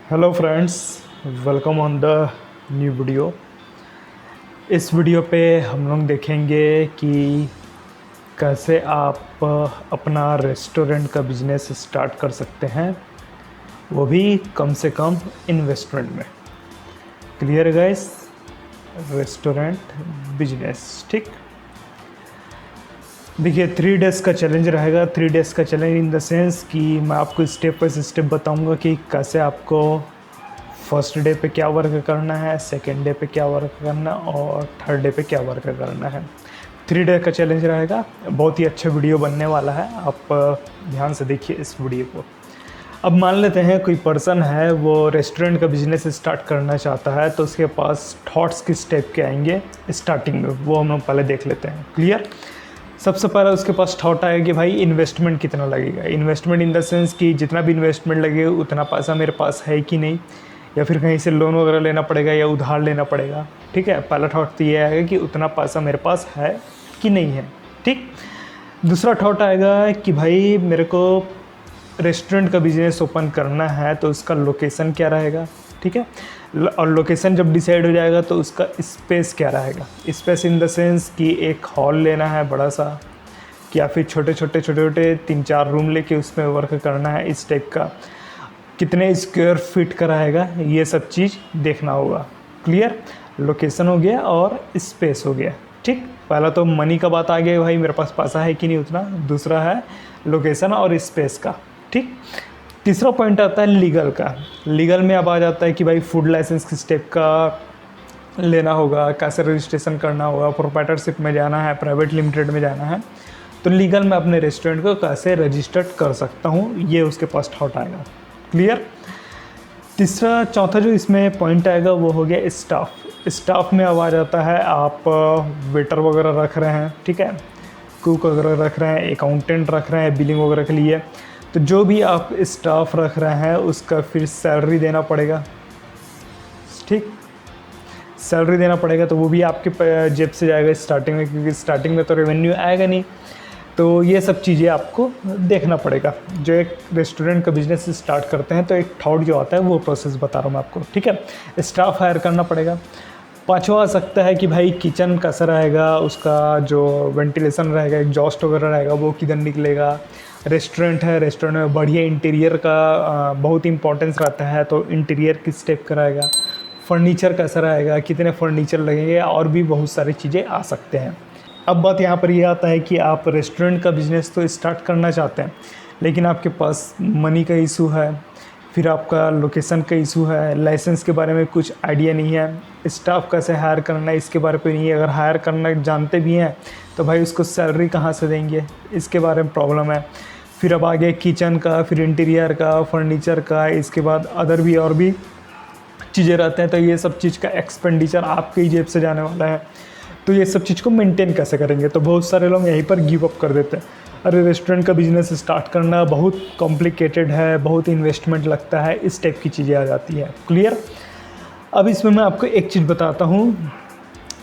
Hello friends, welcome on the new video. इस video पे हम लोग देखेंगे कि कैसे आप अपना रेस्टोरेंट का बिजनेस स्टार्ट कर सकते हैं, वो भी कम से कम इन्वेस्टमेंट में। Clear guys? रेस्टोरेंट बिजनेस, ठीक। देखिए 3 डेज़ का चैलेंज रहेगा। 3 डेज़ का चैलेंज इन द सेंस कि मैं आपको स्टेप बाय स्टेप बताऊंगा कि कैसे आपको फर्स्ट डे पे क्या वर्क करना है, सेकेंड डे पे क्या वर्क करना और थर्ड डे पे क्या वर्क करना है। 3 डे का चैलेंज रहेगा। बहुत ही अच्छा वीडियो बनने वाला है, आप ध्यान से देखिए इस वीडियो को। अब मान लेते हैं कोई पर्सन है, वो रेस्टोरेंट का बिजनेस स्टार्ट करना चाहता है, तो उसके पास थॉट्स किस टाइप के आएंगे स्टार्टिंग में, वो हम लोग पहले देख लेते हैं। क्लियर? सबसे पहले उसके पास थॉट आएगा कि भाई इन्वेस्टमेंट कितना लगेगा। इन्वेस्टमेंट इन द सेंस कि जितना भी इन्वेस्टमेंट लगे उतना पैसा मेरे पास है कि नहीं, या फिर कहीं से लोन वगैरह लेना पड़ेगा या उधार लेना पड़ेगा। ठीक है, पहला थॉट तो ये आएगा कि उतना पैसा मेरे पास है कि नहीं है। ठीक। दूसरा थॉट आएगा कि भाई मेरे को रेस्टोरेंट का बिजनेस ओपन करना है, तो उसका लोकेशन क्या रहेगा। ठीक है, और लोकेशन जब डिसाइड हो जाएगा तो उसका स्पेस क्या रहेगा। स्पेस इन द सेंस कि एक हॉल लेना है बड़ा सा, या फिर छोटे छोटे 3-4 रूम लेके उसमें वर्क करना है, इस टाइप का। कितने स्क्वायर फीट का रहेगा, ये सब चीज़ देखना होगा। क्लियर? लोकेशन हो गया और स्पेस हो गया। ठीक, पहला तो मनी का बात आ गया, भाई मेरे पास पैसा है कि नहीं उतना। दूसरा है लोकेशन और स्पेस का। ठीक। तीसरा पॉइंट आता है लीगल का। लीगल में अब आ जाता है कि भाई फूड लाइसेंस किस टाइप का लेना होगा, कैसे रजिस्ट्रेशन करना होगा, प्रोप्राइटरशिप में जाना है, प्राइवेट लिमिटेड में जाना है, तो लीगल में अपने रेस्टोरेंट को कैसे रजिस्टर्ड कर सकता हूँ, ये उसके पास थॉट आएगा। क्लियर? तीसरा चौथा जो इसमें पॉइंट आएगा वो हो गया स्टाफ। स्टाफ में अब आ जाता है आप वेटर वगैरह रख रहे हैं, ठीक है, कुक वगैरह रख रहे हैं, अकाउंटेंट रख रहे हैं बिलिंग वगैरह के लिए, तो जो भी आप स्टाफ रख रहे हैं उसका फिर सैलरी देना पड़ेगा। ठीक, सैलरी देना पड़ेगा, तो वो भी आपके जेब से जाएगा स्टार्टिंग में, क्योंकि स्टार्टिंग में तो रेवेन्यू आएगा नहीं। तो ये सब चीज़ें आपको देखना पड़ेगा। जो एक रेस्टोरेंट का बिजनेस स्टार्ट करते हैं तो एक थॉट जो आता है वो प्रोसेस बता रहा हूँ मैं आपको। ठीक है, स्टाफ हायर करना पड़ेगा। पाँचवा आ सकता है कि भाई किचन कैसा रहेगा, उसका जो वेंटिलेशन रहेगा, एग्जॉस्ट वगैरह रहेगा, वो किधर निकलेगा। रेस्टोरेंट है, रेस्टोरेंट में बढ़िया इंटीरियर का बहुत इंपॉर्टेंस रहता है, तो इंटीरियर किस टाइप का रहेगा, फर्नीचर कैसा रहेगा, कितने फर्नीचर लगेंगे, और भी बहुत सारी चीज़ें आ सकते हैं। अब बात यहाँ पर यह आता है कि आप रेस्टोरेंट का बिज़नेस तो स्टार्ट करना चाहते हैं, लेकिन आपके पास मनी का इशू है, फिर आपका लोकेशन का इशू है, लाइसेंस के बारे में कुछ आइडिया नहीं है, स्टाफ कैसे हायर करना है इसके बारे में नहीं है। अगर हायर करना जानते भी हैं तो भाई उसको सैलरी कहाँ से देंगे, इसके बारे में प्रॉब्लम है। फिर अब आगे किचन का, फिर इंटीरियर का, फर्नीचर का, इसके बाद अदर भी और भी चीज़ें रहते हैं, तो ये सब चीज़ का एक्सपेंडिचर आपके ही जेब से जाने वाला है। तो ये सब चीज़ को मेंटेन कैसे करेंगे, तो बहुत सारे लोग यहीं पर गिव अप कर देते हैं। अरे रेस्टोरेंट का बिज़नेस स्टार्ट करना बहुत कॉम्प्लिकेटेड है, बहुत इन्वेस्टमेंट लगता है, इस टाइप की चीज़ें आ जाती हैं। क्लियर? अब इसमें मैं आपको एक चीज़ बताता हूँ,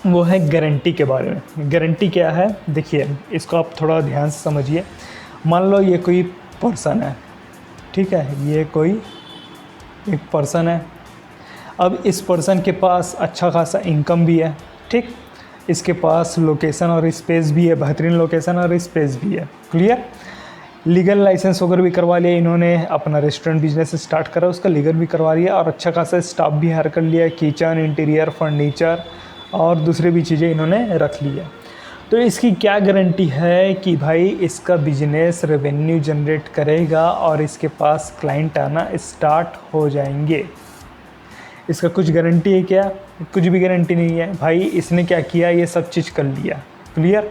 वो है गारंटी के बारे में। गारंटी क्या है, देखिए इसको आप थोड़ा ध्यान से समझिए। मान लो ये कोई पर्सन है, ठीक है, ये कोई एक पर्सन है। अब इस पर्सन के पास अच्छा खासा इनकम भी है, ठीक, इसके पास लोकेशन और स्पेस भी है, बेहतरीन लोकेशन और स्पेस भी है। क्लियर? लीगल लाइसेंस वगैरह भी करवा लिया इन्होंने, अपना रेस्टोरेंट बिजनेस स्टार्ट करा, उसका लीगल भी करवा लिया, और अच्छा खासा स्टाफ भी हायर कर लिया, किचन, इंटीरियर, फर्नीचर और दूसरी भी चीज़ें इन्होंने रख लिया। तो इसकी क्या गारंटी है कि भाई इसका बिजनेस रेवेन्यू जनरेट करेगा और इसके पास क्लाइंट आना स्टार्ट हो जाएंगे? इसका कुछ गारंटी है क्या? कुछ भी गारंटी नहीं है। भाई इसने क्या किया, ये सब चीज़ कर लिया। क्लियर?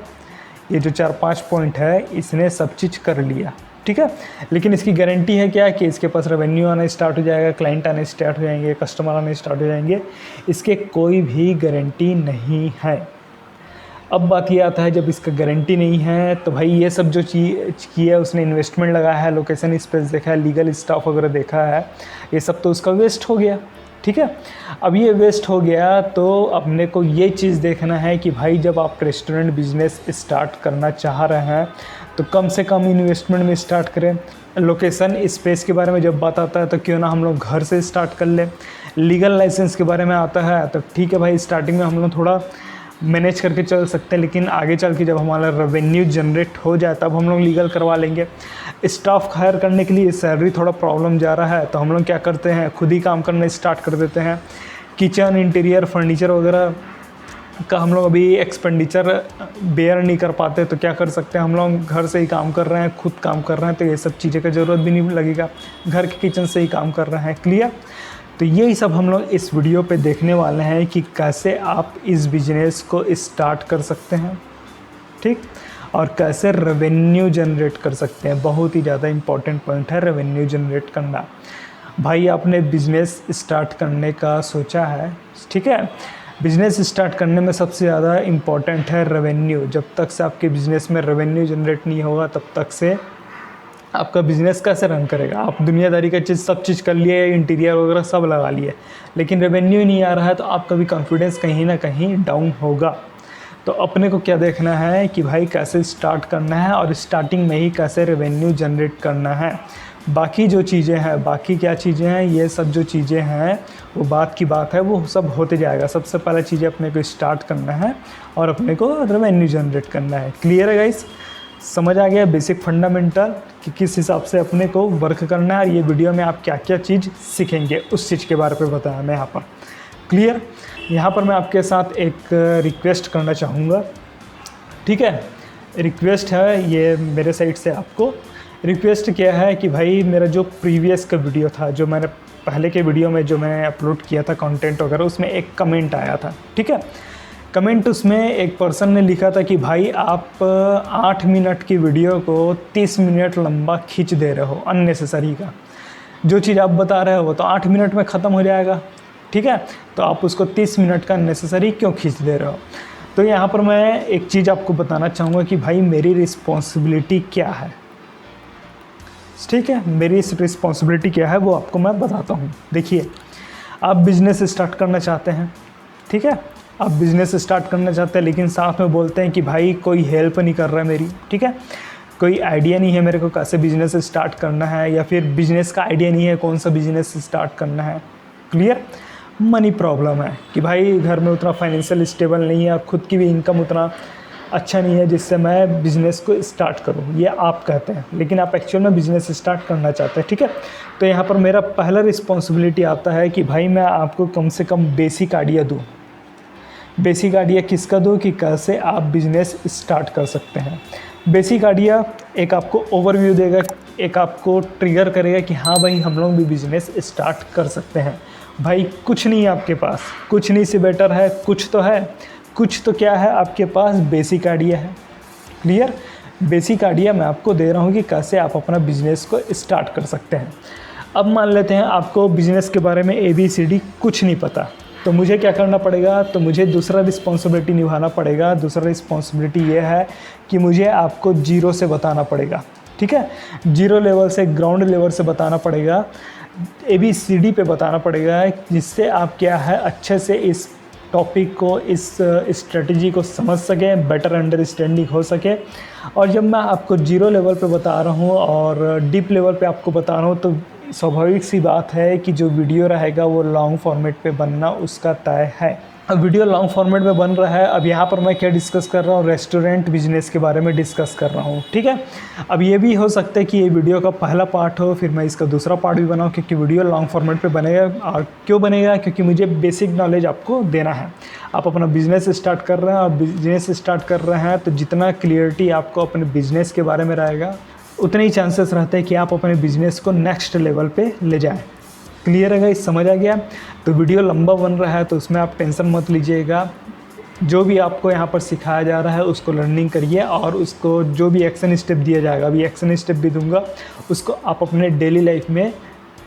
ये जो 4-5 पॉइंट है इसने सब चीज़ कर लिया, ठीक है, लेकिन इसकी गारंटी है क्या कि इसके पास रेवेन्यू आना स्टार्ट हो जाएगा, क्लाइंट आने स्टार्ट हो जाएंगे, कस्टमर आने स्टार्ट हो जाएंगे? इसके कोई भी गारंटी नहीं है। अब बात ये आता है, जब इसका गारंटी नहीं है तो भाई ये सब जो चीज़ किया है, उसने इन्वेस्टमेंट लगाया है, लोकेशन स्पेस देखा है, लीगल स्टाफ वगैरह देखा है, ये सब तो उसका वेस्ट हो गया। ठीक है, अब ये वेस्ट हो गया तो अपने को ये चीज़ देखना है कि भाई जब आप रेस्टोरेंट बिजनेस स्टार्ट करना चाह रहे हैं तो तो कम से कम इन्वेस्टमेंट में स्टार्ट करें। लोकेशन स्पेस के बारे में जब बात आता है तो क्यों ना हम लोग घर से स्टार्ट कर लें। लीगल लाइसेंस के बारे में आता है तो ठीक है भाई, स्टार्टिंग में हम लोग थोड़ा मैनेज करके चल सकते हैं, लेकिन आगे चल के जब हमारा रेवेन्यू जनरेट हो जाए तब हम लोग लीगल करवा लेंगे। स्टाफ हायर करने के लिए सैलरी थोड़ा प्रॉब्लम जा रहा है तो हम लोग क्या करते हैं, खुद ही काम करना स्टार्ट कर देते हैं। किचन, इंटीरियर, फर्नीचर वगैरह का हम लोग अभी एक्सपेंडिचर बेयर नहीं कर पाते तो क्या कर सकते हैं, हम लोग घर से ही काम कर रहे हैं, खुद काम कर रहे हैं, तो ये सब चीज़ें का ज़रूरत भी नहीं लगेगा, घर के किचन से ही काम कर रहे हैं। क्लियर? तो यही सब हम लोग इस वीडियो पे देखने वाले हैं कि कैसे आप इस बिज़नेस को स्टार्ट कर सकते हैं, ठीक, और कैसे रेवेन्यू जनरेट कर सकते हैं। बहुत ही ज़्यादा इम्पॉर्टेंट पॉइंट है रेवेन्यू जनरेट करना। भाई आपने बिज़नेस स्टार्ट करने का सोचा है, ठीक है, बिज़नेस स्टार्ट करने में सबसे ज़्यादा इम्पॉर्टेंट है रेवेन्यू। जब तक से आपके बिज़नेस में रेवेन्यू जनरेट नहीं होगा तब तक से आपका बिज़नेस कैसे रन करेगा। आप दुनियादारी का सब चीज़ कर लिए, इंटीरियर वगैरह सब लगा लिए, लेकिन रेवेन्यू नहीं आ रहा है तो आपका भी कॉन्फिडेंस कहीं ना कहीं डाउन होगा। तो अपने को क्या देखना है कि भाई कैसे स्टार्ट करना है और स्टार्टिंग में ही कैसे रेवेन्यू जनरेट करना है। बाकी जो चीज़ें हैं, बाकी क्या चीज़ें हैं, ये सब जो चीज़ें हैं वो बात की बात है, वो सब होते जाएगा। सबसे पहले चीज़ें अपने को स्टार्ट करना है और अपने को रेवेन्यू जनरेट करना है। क्लियर है गाइस? समझ आ गया बेसिक फंडामेंटल कि किस हिसाब से अपने को वर्क करना है। और ये वीडियो में आप क्या क्या चीज़ सीखेंगे उस चीज़ के बारे में बताया मैं यहाँ पर। क्लियर? यहाँ पर मैं आपके साथ एक रिक्वेस्ट करना चाहूँगा, ठीक है, रिक्वेस्ट है ये मेरे साइड से आपको। रिक्वेस्ट क्या है कि भाई मेरा जो प्रीवियस का वीडियो था, जो मैंने पहले के वीडियो में जो मैंने अपलोड किया था कंटेंट वगैरह, उसमें एक कमेंट आया था, ठीक है। कमेंट उसमें एक पर्सन ने लिखा था कि भाई आप 8 मिनट की वीडियो को 30 मिनट लंबा खींच दे रहे हो, अननेसेसरी का। जो चीज़ आप बता रहे हो वो तो 8 मिनट में ख़त्म हो जाएगा, ठीक है, तो आप उसको 30 मिनट का अननेसेसरी क्यों खींच दे रहे हो। तो यहाँ पर मैं एक चीज़ आपको बताना चाहूँगा कि भाई मेरी रिस्पॉन्सिबिलिटी क्या है, ठीक है, मेरी इस रिस्पॉन्सिबिलिटी क्या है वो आपको मैं बताता हूँ। देखिए, आप बिज़नेस स्टार्ट करना चाहते हैं, ठीक है, आप बिज़नेस स्टार्ट करना चाहते हैं, लेकिन साथ में बोलते हैं कि भाई कोई हेल्प नहीं कर रहा है मेरी, ठीक है, कोई आइडिया नहीं है मेरे को कैसे बिज़नेस स्टार्ट करना है, या फिर बिज़नेस का आइडिया नहीं है कौन सा बिज़नेस स्टार्ट करना है। क्लियर? मनी प्रॉब्लम है कि भाई घर में उतना फाइनेंशियल स्टेबल नहीं है, खुद की भी इनकम उतना अच्छा नहीं है जिससे मैं बिज़नेस को स्टार्ट करूं, ये आप कहते हैं, लेकिन आप एक्चुअल में बिज़नेस स्टार्ट करना चाहते हैं, ठीक है। तो यहाँ पर मेरा पहला रिस्पॉन्सिबिलिटी आता है कि भाई मैं आपको कम से कम बेसिक आइडिया दूँ। बेसिक आइडिया किसका दूँ कि कैसे आप बिज़नेस स्टार्ट कर सकते हैं। बेसिक आइडिया एक आपको ओवरव्यू देगा, एक आपको ट्रिगर करेगा कि हाँ भाई हम लोग भी बिज़नेस स्टार्ट कर सकते हैं। भाई कुछ नहीं है आपके पास, कुछ नहीं से बेटर है, कुछ तो है, कुछ तो क्या है आपके पास, बेसिक आइडिया है। क्लियर? बेसिक आइडिया मैं आपको दे रहा हूँ कि कैसे आप अपना बिज़नेस को स्टार्ट कर सकते हैं। अब मान लेते हैं आपको बिज़नेस के बारे में ABCD कुछ नहीं पता, तो मुझे क्या करना पड़ेगा, तो मुझे दूसरा रिस्पॉन्सिबिलिटी निभाना पड़ेगा। दूसरा रिस्पॉन्सिबिलिटी ये है कि मुझे आपको जीरो से बताना पड़ेगा, ठीक है, जीरो लेवल से, ग्राउंड लेवल से बताना पड़ेगा, ABCD पे बताना पड़ेगा, जिससे आप क्या है अच्छे से इस टॉपिक को, इस स्ट्रेटजी को समझ सकें, बेटर अंडरस्टैंडिंग हो सके। और जब मैं आपको जीरो लेवल पे बता रहा हूँ और डीप लेवल पे आपको बता रहा हूँ, तो स्वाभाविक सी बात है कि जो वीडियो रहेगा वो लॉन्ग फॉर्मेट पे बनना उसका तय है। अब वीडियो लॉन्ग फॉर्मेट में बन रहा है। अब यहाँ पर मैं क्या डिस्कस कर रहा हूँ, रेस्टोरेंट बिजनेस के बारे में डिस्कस कर रहा हूँ, ठीक है। अब ये भी हो सकता है कि ये वीडियो का पहला पार्ट हो, फिर मैं इसका दूसरा पार्ट भी बनाऊँ, क्योंकि वीडियो लॉन्ग फॉर्मेट पे बनेगा। और क्यों बनेगा, क्योंकि मुझे बेसिक नॉलेज आपको देना है। आप अपना बिज़नेस स्टार्ट कर रहे हैं और बिज़नेस स्टार्ट कर रहे हैं तो जितना क्लियरिटी आपको अपने बिज़नेस के बारे में रहेगा, उतने ही चांसेस रहते हैं कि आप अपने बिज़नेस को नेक्स्ट लेवल पे ले जाएं। क्लियर है गाइस, समझ आ गया। तो वीडियो लंबा बन रहा है तो उसमें आप टेंशन मत लीजिएगा। जो भी आपको यहाँ पर सिखाया जा रहा है उसको लर्निंग करिए, और उसको जो भी एक्शन स्टेप दिया जाएगा, अभी एक्शन स्टेप भी दूंगा, उसको आप अपने डेली लाइफ में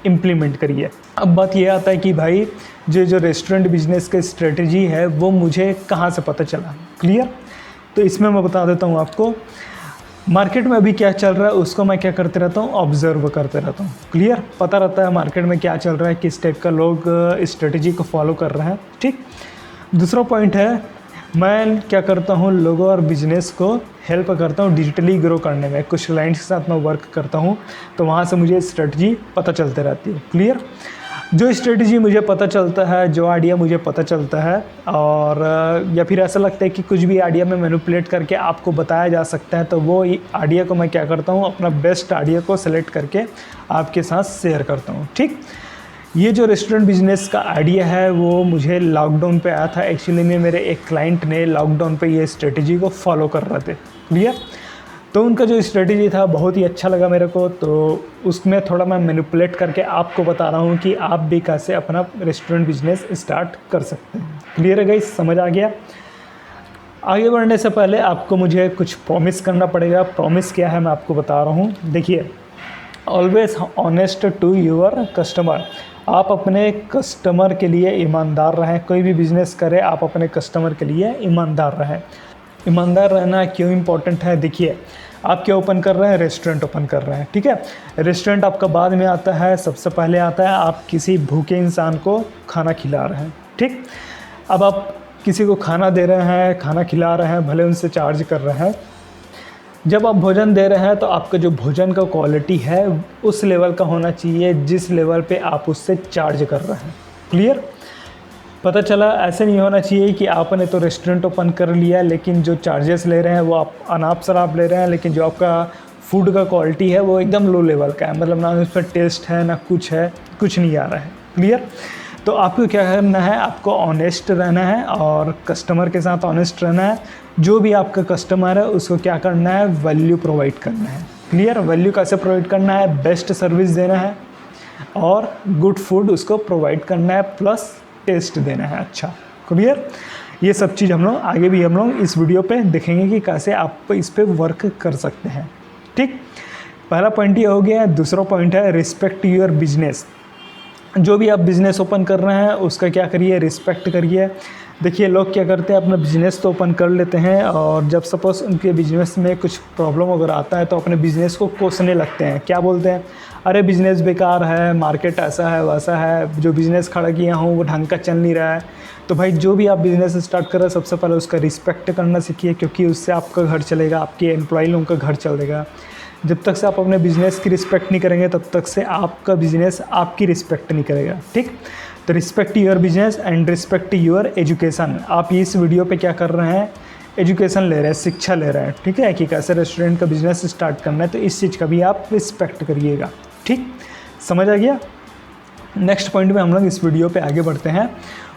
इम्प्लीमेंट करिए। अब बात ये आता है कि भाई जो रेस्टोरेंट बिजनेस का स्ट्रेटजी है वो मुझे कहाँ से पता चला। क्लियर? तो इसमें मैं बता देता हूँ आपको, मार्केट में अभी क्या चल रहा है उसको मैं क्या करते रहता हूँ, ऑब्जर्व करते रहता हूँ। क्लियर? पता रहता है मार्केट में क्या चल रहा है, किस टाइप का लोग स्ट्रेटजी को फॉलो कर रहे हैं, ठीक। दूसरा पॉइंट है, मैं क्या करता हूँ, लोगों और बिजनेस को हेल्प करता हूँ डिजिटली ग्रो करने में। कुछ क्लाइंट्स के साथ मैं वर्क करता हूँ तो वहाँ से मुझे स्ट्रेटजी पता चलते रहती है। क्लियर? जो स्ट्रेटजी मुझे पता चलता है, जो आइडिया मुझे पता चलता है, और या फिर ऐसा लगता है कि कुछ भी आइडिया में मैनिपुलेट करके आपको बताया जा सकता है, तो वो आइडिया को मैं क्या करता हूँ, अपना बेस्ट आइडिया को सेलेक्ट करके आपके साथ शेयर करता हूँ। ठीक, ये जो रेस्टोरेंट बिजनेस का आइडिया है वो मुझे लॉकडाउन पे आया था। एक्चुअली में मेरे एक क्लाइंट ने लॉकडाउन पे ये स्ट्रेटजी को फॉलो कर रहे थे। क्लियर? तो उनका जो स्ट्रेटजी था बहुत ही अच्छा लगा मेरे को, तो उसमें थोड़ा मैं मैनिपुलेट करके आपको बता रहा हूँ कि आप भी कैसे अपना रेस्टोरेंट बिजनेस स्टार्ट कर सकते हैं। क्लियर है गाइस? समझ आ गया? आगे बढ़ने से पहले आपको मुझे कुछ प्रॉमिस करना पड़ेगा। प्रॉमिस क्या है मैं आपको बता रहा हूँ। देखिए, always honest to your customer. आप अपने कस्टमर के लिए ईमानदार रहें। कोई भी बिज़नेस करें आप अपने कस्टमर के लिए ईमानदार रहें। ईमानदार रहना क्यों इम्पोर्टेंट है? देखिए, आप क्या ओपन कर रहे हैं? रेस्टोरेंट ओपन कर रहे हैं। ठीक है, रेस्टोरेंट आपका बाद में आता है, सबसे पहले आता है आप किसी भूखे इंसान को खाना खिला रहे हैं। ठीक, अब आप किसी को खाना दे रहे हैं, खाना खिला रहे हैं, भले उनसे चार्ज कर रहे हैं। जब आप भोजन दे रहे हैं तो आपका जो भोजन का क्वालिटी है उस लेवल का होना चाहिए जिस लेवल पे आप उससे चार्ज कर रहे हैं। क्लियर? पता चला? ऐसे नहीं होना चाहिए कि आपने तो रेस्टोरेंट ओपन कर लिया लेकिन जो चार्जेस ले रहे हैं वो आप अनाप शराब ले रहे हैं, लेकिन जो आपका फूड का क्वालिटी है वो एकदम लो लेवल का है, मतलब ना उस पर टेस्ट है ना कुछ है, कुछ नहीं आ रहा है। क्लियर? तो आपको क्या करना है, आपको ऑनेस्ट रहना है और कस्टमर के साथ ऑनेस्ट रहना है। जो भी आपका कस्टमर है उसको क्या करना है, वैल्यू प्रोवाइड करना है। क्लियर? वैल्यू कैसे प्रोवाइड करना है? बेस्ट सर्विस देना है और गुड फूड उसको प्रोवाइड करना है, प्लस टेस्ट देना है अच्छा। क्लियर? ये सब चीज़ हम लोग आगे भी हम लोग इस वीडियो पे देखेंगे कि कैसे आप इस पे वर्क कर सकते हैं। ठीक, पहला पॉइंट ये हो गया। दूसरा पॉइंट है रिस्पेक्ट योर बिजनेस। जो भी आप बिज़नेस ओपन कर रहे हैं उसका क्या करिए, रिस्पेक्ट करिए। देखिए, लोग क्या करते हैं, अपना बिज़नेस तो ओपन कर लेते हैं और जब सपोज़ उनके बिज़नेस में कुछ प्रॉब्लम अगर आता है तो अपने बिज़नेस को कोसने लगते हैं। क्या बोलते हैं? अरे बिज़नेस बेकार है, मार्केट ऐसा है वैसा है, जो बिज़नेस खड़ा किया हूँ वो ढंग का चल नहीं रहा है। तो भाई, जो भी आप बिज़नेस स्टार्ट कर रहे हैं सबसे पहले उसका रिस्पेक्ट करना सीखिए, क्योंकि उससे आपका घर चलेगा, आपके एम्प्लॉय लोगों का घर चलेगा। जब तक से आप अपने बिज़नेस की रिस्पेक्ट नहीं करेंगे तब तक से आपका बिज़नेस आपकी रिस्पेक्ट नहीं करेगा। ठीक, तो respect your business and respect your education. आप इस वीडियो पे क्या कर रहे हैं, एजुकेशन ले रहे हैं, शिक्षा ले रहे हैं। ठीक है, कि कैसे रेस्टोरेंट का बिज़नेस स्टार्ट करना है, तो इस चीज़ का भी आप रिस्पेक्ट करिएगा। ठीक, समझ आ गया? नेक्स्ट पॉइंट में हम लोग इस वीडियो पे आगे बढ़ते हैं,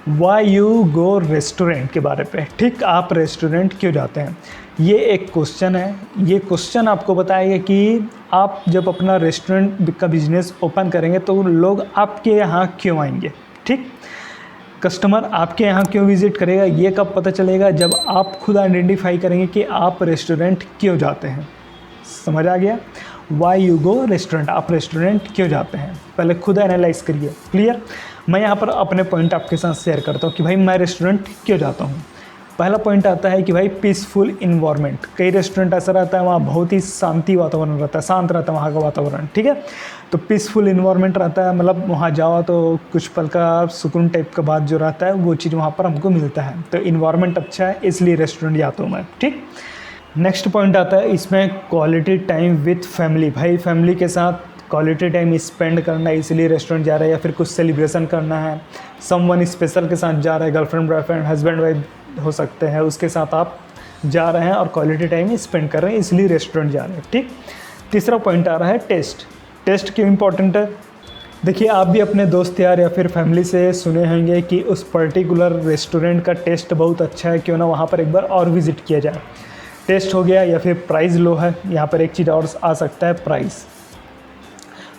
वाई यू गो रेस्टोरेंट के बारे पे। ठीक, आप रेस्टोरेंट क्यों जाते हैं, ये एक क्वेश्चन है। ये क्वेश्चन आपको बताएगा कि आप जब अपना रेस्टोरेंट का बिज़नेस ओपन करेंगे तो लोग आपके यहाँ क्यों आएंगे। ठीक, कस्टमर आपके यहाँ क्यों विज़िट करेगा, ये कब पता चलेगा, जब आप खुद आइडेंटिफाई करेंगे कि आप रेस्टोरेंट क्यों जाते हैं। समझ आ गया? वाई यू गो रेस्टोरेंट, आप रेस्टोरेंट क्यों जाते हैं, पहले खुद एनालाइज करिए। क्लियर? मैं यहाँ पर अपने पॉइंट आपके साथ शेयर करता हूँ कि भाई मैं रेस्टोरेंट क्यों जाता हूँ। पहला पॉइंट आता है कि भाई पीसफुल इन्वायरमेंट। कई रेस्टोरेंट ऐसा रहता है वहाँ बहुत ही शांति वातावरण रहता है, शांत रहता है वहाँ का वातावरण। ठीक है, तो पीसफुल इन्वायरमेंट रहता है, मतलब वहाँ जाओ तो कुछ पल का सुकून टाइप का बात जो रहता है वो चीज़ वहाँ पर हमको मिलता है। तो इन्वायरमेंट अच्छा है इसलिए रेस्टोरेंट जाता हूँ मैं। ठीक, नेक्स्ट पॉइंट आता है इसमें क्वालिटी टाइम विथ फैमिली। भाई फैमिली के साथ क्वालिटी टाइम स्पेंड करना है इसलिए रेस्टोरेंट जा रहा है, या फिर कुछ सेलिब्रेशन करना है, समवन स्पेशल के साथ जा रहा है, गर्लफ्रेंड बॉयफ्रेंड हस्बैंड वाइफ हो सकते हैं, उसके साथ आप जा रहे हैं और क्वालिटी टाइम स्पेंड कर रहे हैं इसलिए रेस्टोरेंट जा रहे हैं। ठीक, तीसरा पॉइंट आ रहा है टेस्ट। टेस्ट क्यों इंपॉर्टेंट है? देखिए, आप भी अपने दोस्त यार या फिर फैमिली से सुने होंगे कि उस पर्टिकुलर रेस्टोरेंट का टेस्ट बहुत अच्छा है, क्यों ना वहाँ पर एक बार और विज़िट किया जाए। टेस्ट हो गया, या फिर प्राइस लो है, यहाँ पर एक चीज़ और आ सकता है,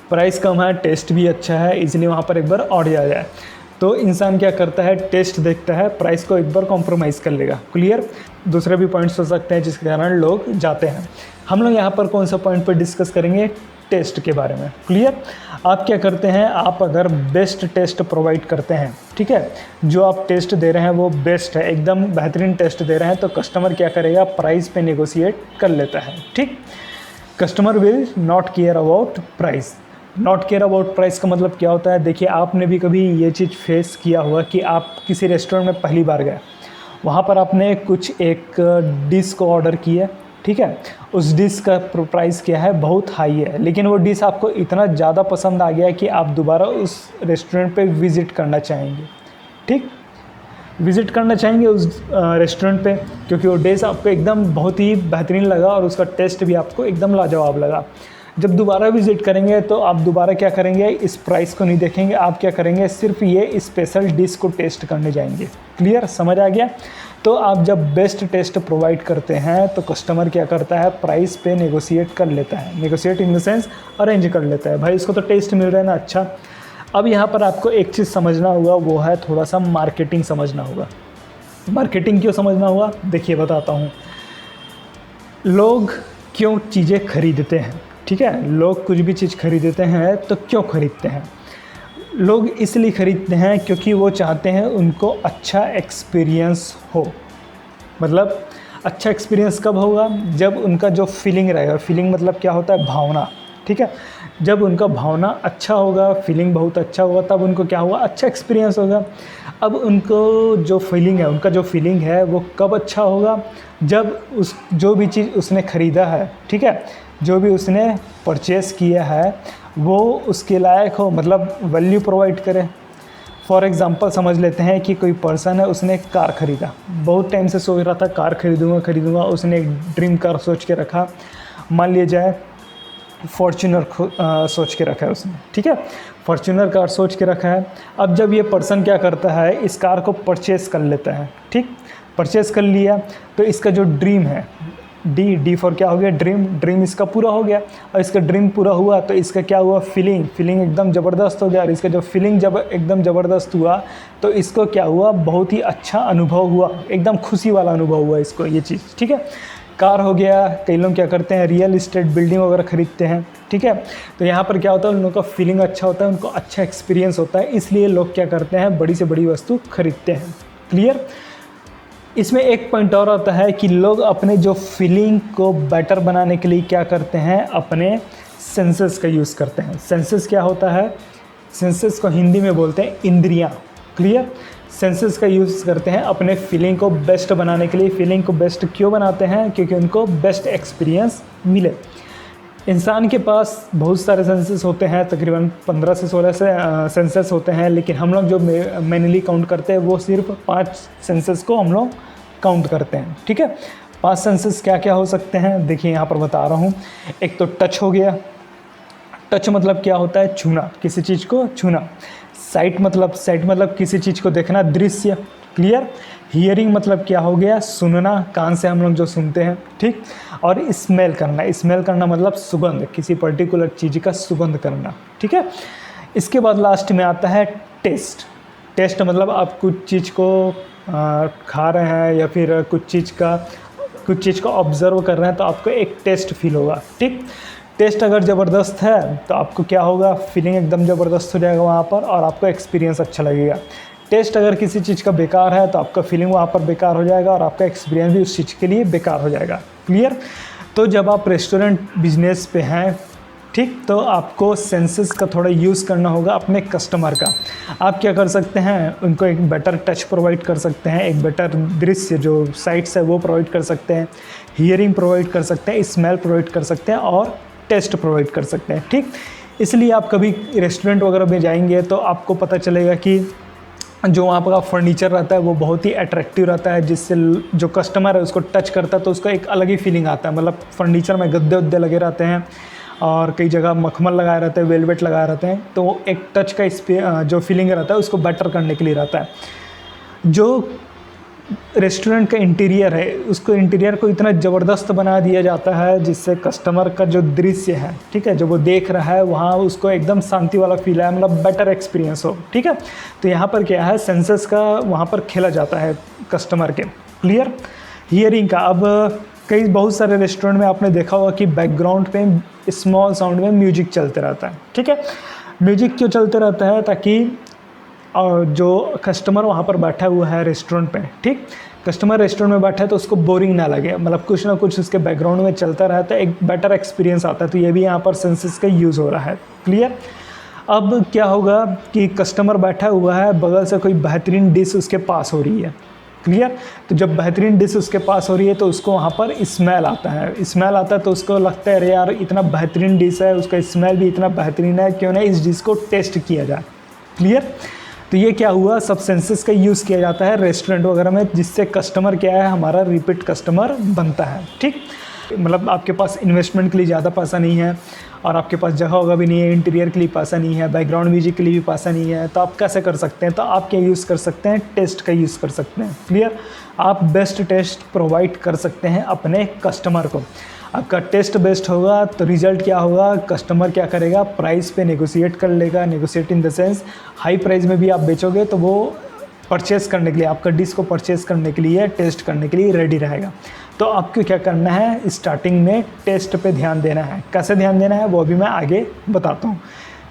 प्राइस कम है, टेस्ट भी अच्छा है, इसलिए वहाँ पर एक बार और जाया जाए। तो इंसान क्या करता है, टेस्ट देखता है, प्राइस को एक बार कॉम्प्रोमाइज़ कर लेगा। क्लियर? दूसरे भी पॉइंट्स हो सकते हैं जिसके कारण लोग जाते हैं। हम लोग यहाँ पर कौन सा पॉइंट पर डिस्कस करेंगे, टेस्ट के बारे में। क्लियर? आप क्या करते हैं, आप अगर बेस्ट टेस्ट प्रोवाइड करते हैं, ठीक है, जो आप टेस्ट दे रहे हैं वो बेस्ट है, एकदम बेहतरीन टेस्ट दे रहे हैं, तो कस्टमर क्या करेगा, प्राइस पे नेगोशिएट कर लेता है। ठीक, customer will not care about price. Not care about price का मतलब क्या होता है? देखिए, आपने भी कभी ये चीज़ फेस किया होगा कि आप किसी रेस्टोरेंट में पहली बार गए वहाँ पर आपने कुछ एक डिश को ऑर्डर किया, ठीक है, उस डिश का प्राइस क्या है, बहुत हाई है, लेकिन वो डिश आपको इतना ज़्यादा पसंद आ गया है कि आप दोबारा उस रेस्टोरेंट पे विज़िट करना चाहेंगे, ठीक, विज़िट करना चाहेंगे उस रेस्टोरेंट पे, क्योंकि वो डिश आपको एकदम बहुत ही बेहतरीन लगा और उसका टेस्ट भी आपको एकदम लाजवाब लगा। जब दोबारा विज़िट करेंगे तो आप दोबारा क्या करेंगे, इस प्राइस को नहीं देखेंगे, आप क्या करेंगे, सिर्फ ये स्पेशल डिश को टेस्ट करने जाएंगे। क्लियर, समझ आ गया? तो आप जब बेस्ट टेस्ट प्रोवाइड करते हैं तो कस्टमर क्या करता है, प्राइस पे नेगोशिएट कर लेता है, negotiate in the sense arrange कर लेता है, भाई इसको तो टेस्ट मिल रहा है ना, अच्छा। अब यहाँ पर आपको एक चीज़ समझना होगा, वो है थोड़ा सा मार्केटिंग समझना होगा। मार्केटिंग क्यों समझना होगा, देखिए बताता हूँ। लोग क्यों चीज़ें खरीदते हैं, ठीक है, लोग कुछ भी चीज़ खरीदते हैं तो क्यों खरीदते हैं? लोग इसलिए खरीदते हैं क्योंकि वो चाहते हैं उनको अच्छा एक्सपीरियंस हो। मतलब अच्छा एक्सपीरियंस कब होगा, जब उनका जो फीलिंग रहेगा, फीलिंग मतलब क्या होता है, भावना, ठीक है, जब उनका भावना अच्छा होगा, फीलिंग बहुत अच्छा होगा, तब उनको क्या होगा, अच्छा एक्सपीरियंस होगा। अब उनको जो फीलिंग है, उनका जो फीलिंग है वो कब अच्छा होगा, जब उस जो भी चीज़ उसने ख़रीदा है, ठीक है, जो भी उसने परचेज़ किया है वो उसके लायक हो, मतलब वैल्यू प्रोवाइड करे। फॉर एग्ज़ाम्पल समझ लेते हैं कि कोई पर्सन है, उसने एक कार ख़रीदा, बहुत टाइम से सोच रहा था कार खरीदूँगा, उसने एक ड्रीम कार सोच के रखा, मान लिया जाए फॉर्च्यूनर सोच के रखा है उसने, ठीक है, फॉर्च्यूनर कार सोच के रखा है। अब जब ये पर्सन क्या करता है, इस कार को परचेज़ कर लेता है, ठीक, परचेज़ कर लिया, तो इसका जो ड्रीम है, डी फॉर क्या हो गया, ड्रीम इसका पूरा हो गया, और इसका ड्रीम पूरा हुआ तो इसका क्या हुआ, फीलिंग एकदम ज़बरदस्त हो गया, और इसका जब फीलिंग जब एकदम ज़बरदस्त हुआ तो इसको क्या हुआ, बहुत ही अच्छा अनुभव हुआ, एकदम खुशी वाला अनुभव हुआ इसको, ये चीज़, ठीक है। कार हो गया, कई लोग क्या करते हैं, रियल इस्टेट बिल्डिंग वगैरह खरीदते हैं, ठीक है, तो यहाँ पर क्या होता है, उन लोगों का फीलिंग अच्छा होता है, उनको अच्छा एक्सपीरियंस होता है, इसलिए लोग क्या करते हैं, बड़ी से बड़ी वस्तु खरीदते हैं। क्लियर? इसमें एक पॉइंट और आता है कि लोग अपने जो फीलिंग को बेटर बनाने के लिए क्या करते हैं, अपने सेंसेस का यूज़ करते हैं। सेंसेस क्या होता है, सेंसेस को हिंदी में बोलते हैं इंद्रियां। क्लियर? सेंसेस का यूज़ करते हैं अपने फीलिंग को बेस्ट बनाने के लिए। फीलिंग को बेस्ट क्यों बनाते हैं, क्योंकि उनको बेस्ट एक्सपीरियंस मिले। इंसान के पास बहुत सारे सेंसेस होते हैं, तकरीबन 15 से 16 से सेंसेस होते हैं, लेकिन हम लोग जो मैनुअली काउंट करते हैं वो सिर्फ 5 सेंसेस को हम लोग काउंट करते हैं, ठीक है। 5 सेंसेस क्या क्या हो सकते हैं, देखिए यहाँ पर बता रहा हूँ। एक तो टच हो गया, टच मतलब क्या होता है, छूना, किसी चीज़ को छूना। साइट मतलब किसी चीज़ को देखना, दृश्य। क्लियर? हियरिंग मतलब क्या हो गया, सुनना, कान से हम लोग जो सुनते हैं, ठीक। और स्मेल करना मतलब सुगंध, किसी पर्टिकुलर चीज़ का सुगंध करना, ठीक है। इसके बाद लास्ट में आता है टेस्ट मतलब आप कुछ चीज़ को खा रहे हैं या फिर कुछ चीज़ को ऑब्ज़र्व कर रहे हैं तो आपको एक टेस्ट फील होगा, ठीक। टेस्ट अगर ज़बरदस्त है तो आपको क्या होगा, फीलिंग एकदम ज़बरदस्त हो जाएगा वहाँ पर और आपको एक्सपीरियंस अच्छा लगेगा। टेस्ट अगर किसी चीज़ का बेकार है तो आपका फीलिंग वहाँ पर बेकार हो जाएगा और आपका एक्सपीरियंस भी उस चीज़ के लिए बेकार हो जाएगा। क्लियर? तो जब आप रेस्टोरेंट बिजनेस पे हैं, ठीक, तो आपको सेंसेस का थोड़ा यूज़ करना होगा अपने कस्टमर का। आप क्या कर सकते हैं, उनको एक बेटर टच प्रोवाइड कर सकते हैं, एक बेटर दृश्य जो साइट्स है वो प्रोवाइड कर सकते हैं, हियरिंग प्रोवाइड कर सकते हैं, स्मेल प्रोवाइड कर सकते हैं और टेस्ट प्रोवाइड कर सकते हैं, ठीक। इसलिए आप कभी रेस्टोरेंट वगैरह में जाएंगे तो आपको पता चलेगा कि जो वहाँ पर फर्नीचर रहता है वो बहुत ही अट्रैक्टिव रहता है, जिससे जो कस्टमर है उसको टच करता है तो उसका एक अलग ही फीलिंग आता है। मतलब फर्नीचर में गद्दे उद्दे लगे रहते हैं और कई जगह मखमल लगाए रहते हैं, वेलवेट लगाए रहते हैं, तो एक टच का जो फीलिंग रहता है उसको बेटर करने के लिए रहता है। जो रेस्टोरेंट का इंटीरियर है उसको इंटीरियर को इतना ज़बरदस्त बना दिया जाता है जिससे कस्टमर का जो दृश्य है, ठीक है, जो वो देख रहा है वहाँ उसको एकदम शांति वाला फील है, मतलब बेटर एक्सपीरियंस हो, ठीक है। तो यहाँ पर क्या है, सेंसेस का वहाँ पर खेला जाता है कस्टमर के। क्लियर? हियरिंग का, अब बहुत सारे रेस्टोरेंट में आपने देखा होगा कि बैकग्राउंड पे स्मॉल साउंड में म्यूजिक चलते रहता है, ठीक है। म्यूजिक क्यों चलते रहता है, ताकि और जो कस्टमर वहाँ पर बैठा हुआ है रेस्टोरेंट पे, ठीक, कस्टमर रेस्टोरेंट में बैठा है तो उसको बोरिंग ना लगे, मतलब कुछ ना कुछ उसके बैकग्राउंड में चलता रहता है, एक बेटर एक्सपीरियंस आता है। तो ये भी यहाँ पर सेंसेस का यूज़ हो रहा है। क्लियर? अब क्या होगा कि कस्टमर बैठा हुआ है, बगल से कोई बेहतरीन डिश उसके पास हो रही है, क्लियर। तो जब बेहतरीन डिश उसके पास हो रही है तो उसको वहाँ पर स्मेल आता है, स्मेल आता है तो उसको लगता है अरे यार इतना बेहतरीन डिश है, उसका स्मेल भी इतना बेहतरीन है, क्यों ना इस डिश को टेस्ट किया जाए। क्लियर। तो ये क्या हुआ, सब सेंसेस का यूज़ किया जाता है रेस्टोरेंट वगैरह में, जिससे कस्टमर क्या है, हमारा रिपीट कस्टमर बनता है। ठीक, मतलब आपके पास इन्वेस्टमेंट के लिए ज़्यादा पैसा नहीं है और आपके पास जगह होगा भी नहीं है, इंटीरियर के लिए पैसा नहीं है, बैकग्राउंड म्यूजिक के लिए भी पैसा नहीं है, तो आप कैसे कर सकते हैं, तो आप क्या यूज़ कर सकते हैं, टेस्ट का यूज़ कर सकते हैं। क्लियर। आप बेस्ट टेस्ट प्रोवाइड कर सकते हैं अपने कस्टमर को। आपका टेस्ट बेस्ट होगा तो रिज़ल्ट क्या होगा, कस्टमर क्या करेगा, प्राइस पे नेगोशिएट कर लेगा। Negotiate in the sense high price में भी आप बेचोगे तो वो परचेस करने के लिए, आपका डिश को परचेस करने के लिए, टेस्ट करने के लिए रेडी रहेगा। तो आपको क्या करना है, स्टार्टिंग में टेस्ट पे ध्यान देना है। कैसे ध्यान देना है वो भी मैं आगे बताता हूँ।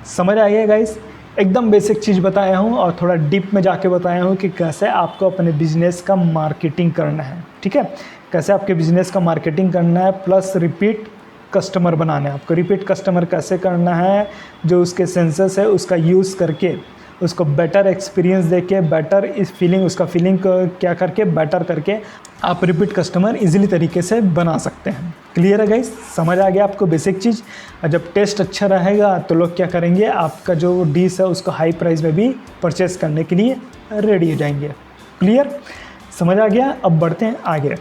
समझ आ गया गाइस। एकदम बेसिक चीज़ बताया हूँ और थोड़ा डीप में जाके बताया हूँ कि कैसे आपको अपने बिजनेस का मार्केटिंग करना है। ठीक है, कैसे आपके बिजनेस का मार्केटिंग करना है, प्लस रिपीट कस्टमर बनाना है आपको। रिपीट कस्टमर कैसे करना है, जो उसके सेंसेस है उसका यूज़ करके, उसको बेटर एक्सपीरियंस देके, बेटर इस फीलिंग, उसका फीलिंग को क्या करके बेटर करके आप रिपीट कस्टमर इजीली तरीके से बना सकते हैं। क्लियर है गाइस, समझ आ गया आपको बेसिक चीज़। और जब टेस्ट अच्छा रहेगा तो लोग क्या करेंगे, आपका जो डिश है उसको हाई प्राइस में भी परचेस करने के लिए रेडी हो जाएंगे। क्लियर, समझ आ गया। अब बढ़ते हैं आगे।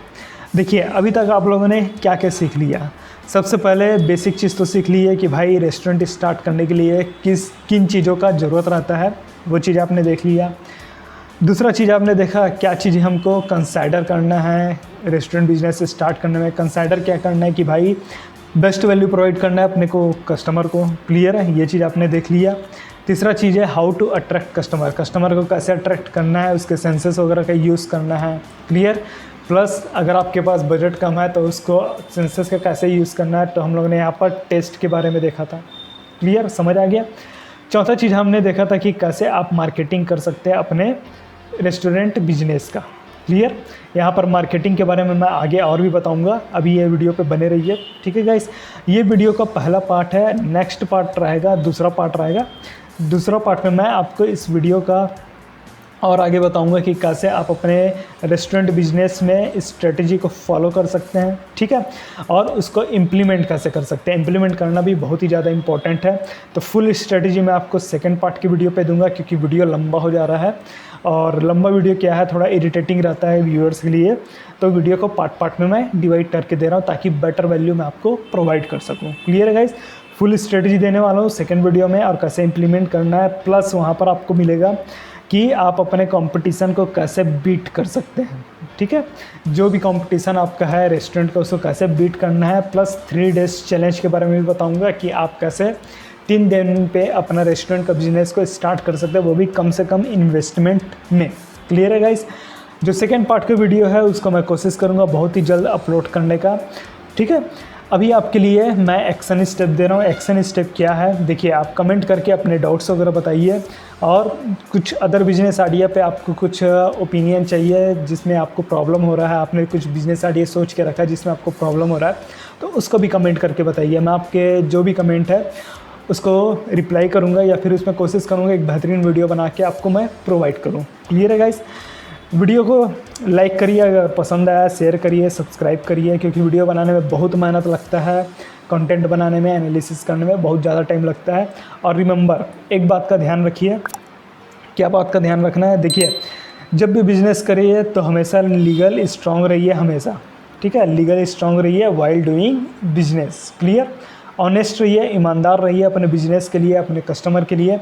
देखिए अभी तक आप लोगों ने क्या क्या सीख लिया। सबसे पहले बेसिक चीज़ तो सीख ली है कि भाई रेस्टोरेंट स्टार्ट करने के लिए किन चीज़ों का ज़रूरत रहता है, वो चीज़ आपने देख लिया। दूसरा चीज़ आपने देखा क्या चीज़ हमको कंसाइडर करना है रेस्टोरेंट बिजनेस स्टार्ट करने में। कंसाइडर क्या करना है कि भाई बेस्ट वैल्यू प्रोवाइड करना है अपने को, कस्टमर को। क्लियर है, ये चीज़ आपने देख लिया। तीसरा चीज़ है how to attract customer, customer को कैसे अट्रैक्ट करना है, उसके सेंसेस वगैरह का यूज़ करना है। क्लियर। प्लस अगर आपके पास बजट कम है तो उसको सेंसेस का कैसे यूज़ करना है, तो हम लोगों ने यहाँ पर टेस्ट के बारे में देखा था। क्लियर, समझ आ गया। चौथा चीज़ हमने देखा था कि कैसे आप मार्केटिंग कर सकते हैं अपने रेस्टोरेंट बिजनेस का। क्लियर। यहाँ पर मार्केटिंग के बारे में मैं आगे और भी बताऊँगा, अभी ये वीडियो पे बने रहिए। ठीक है गाइस, ये वीडियो का पहला पार्ट है, नेक्स्ट पार्ट रहेगा, दूसरा पार्ट रहेगा। दूसरा पार्ट में मैं आपको इस वीडियो का और आगे बताऊंगा कि कैसे आप अपने रेस्टोरेंट बिजनेस में स्ट्रेटजी को फॉलो कर सकते हैं। ठीक है, और उसको इम्प्लीमेंट कैसे कर सकते हैं। इम्प्लीमेंट करना भी बहुत ही ज़्यादा इंपॉर्टेंट है। तो फुल स्ट्रेटजी मैं आपको सेकंड पार्ट की वीडियो पे दूंगा, क्योंकि वीडियो लंबा हो जा रहा है और लंबा वीडियो क्या है, थोड़ा इरिटेटिंग रहता है व्यूअर्स के लिए। तो वीडियो को पार्ट पार्ट में मैं डिवाइड करके दे रहा हूँ ताकि बेटर वैल्यू मैं आपको प्रोवाइड कर सकूँ। क्लियर है गाइस, फुल स्ट्रेटजी देने वाला हूँ सेकेंड वीडियो में, और कैसे इम्प्लीमेंट करना है। प्लस वहाँ पर आपको मिलेगा कि आप अपने कंपटीशन को कैसे बीट कर सकते हैं। ठीक है, जो भी कंपटीशन आपका है रेस्टोरेंट का उसको कैसे बीट करना है। प्लस 3 डेज़ चैलेंज के बारे में भी बताऊंगा कि आप कैसे 3 दिन पे अपना रेस्टोरेंट का बिजनेस को स्टार्ट कर सकते हैं, वो भी कम से कम इन्वेस्टमेंट में। क्लियर है गाइस। जो सेकेंड पार्ट का वीडियो है उसको मैं कोशिश करूँगा बहुत ही जल्द अपलोड करने का। ठीक है, अभी आपके लिए मैं एक्शन स्टेप दे रहा हूँ। एक्शन स्टेप क्या है, देखिए आप कमेंट करके अपने डाउट्स वगैरह बताइए, और कुछ अदर बिजनेस आइडिया पे आपको कुछ ओपिनियन चाहिए जिसमें आपको प्रॉब्लम हो रहा है, आपने कुछ बिजनेस आइडिया सोच के रखा है जिसमें आपको प्रॉब्लम हो रहा है, तो उसको भी कमेंट करके बताइए। मैं आपके जो भी कमेंट है उसको रिप्लाई करूँगा, या फिर उसमें कोशिश करूँगा एक बेहतरीन वीडियो बना के आपको मैं प्रोवाइड करूँ। क्लियर है गाइस। वीडियो को लाइक करिए, अगर पसंद आया शेयर करिए, सब्सक्राइब करिए, क्योंकि वीडियो बनाने में बहुत मेहनत लगता है, कंटेंट बनाने में, एनालिसिस करने में बहुत ज़्यादा टाइम लगता है। और रिमेंबर, एक बात का ध्यान रखिए। क्या बात का ध्यान रखना है, देखिए जब भी बिजनेस करिए तो हमेशा लीगल स्ट्रॉन्ग रहिए हमेशा। ठीक है, लीगल स्ट्रॉन्ग रहिए while doing business. Clear, honest रहिए, ईमानदार रहिए अपने बिजनेस के लिए, अपने कस्टमर के लिए।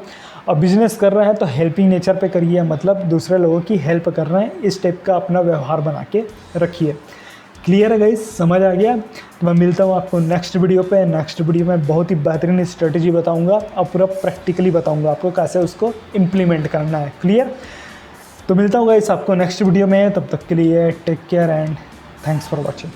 और बिजनेस कर रहे हैं तो हेल्पिंग नेचर पे करिए, मतलब दूसरे लोगों की हेल्प कर रहे हैं, इस टाइप का अपना व्यवहार बना के रखिए। क्लियर है गाइस, समझ आ गया। तो मैं मिलता हूँ आपको नेक्स्ट वीडियो पे। नेक्स्ट वीडियो में बहुत ही बेहतरीन स्ट्रेटजी बताऊँगा और पूरा प्रैक्टिकली बताऊँगा आपको कैसे उसको इम्प्लीमेंट करना है। क्लियर, तो मिलता हूँ गाइस आपको नेक्स्ट वीडियो में। तब तक के लिए take care and thanks for watching.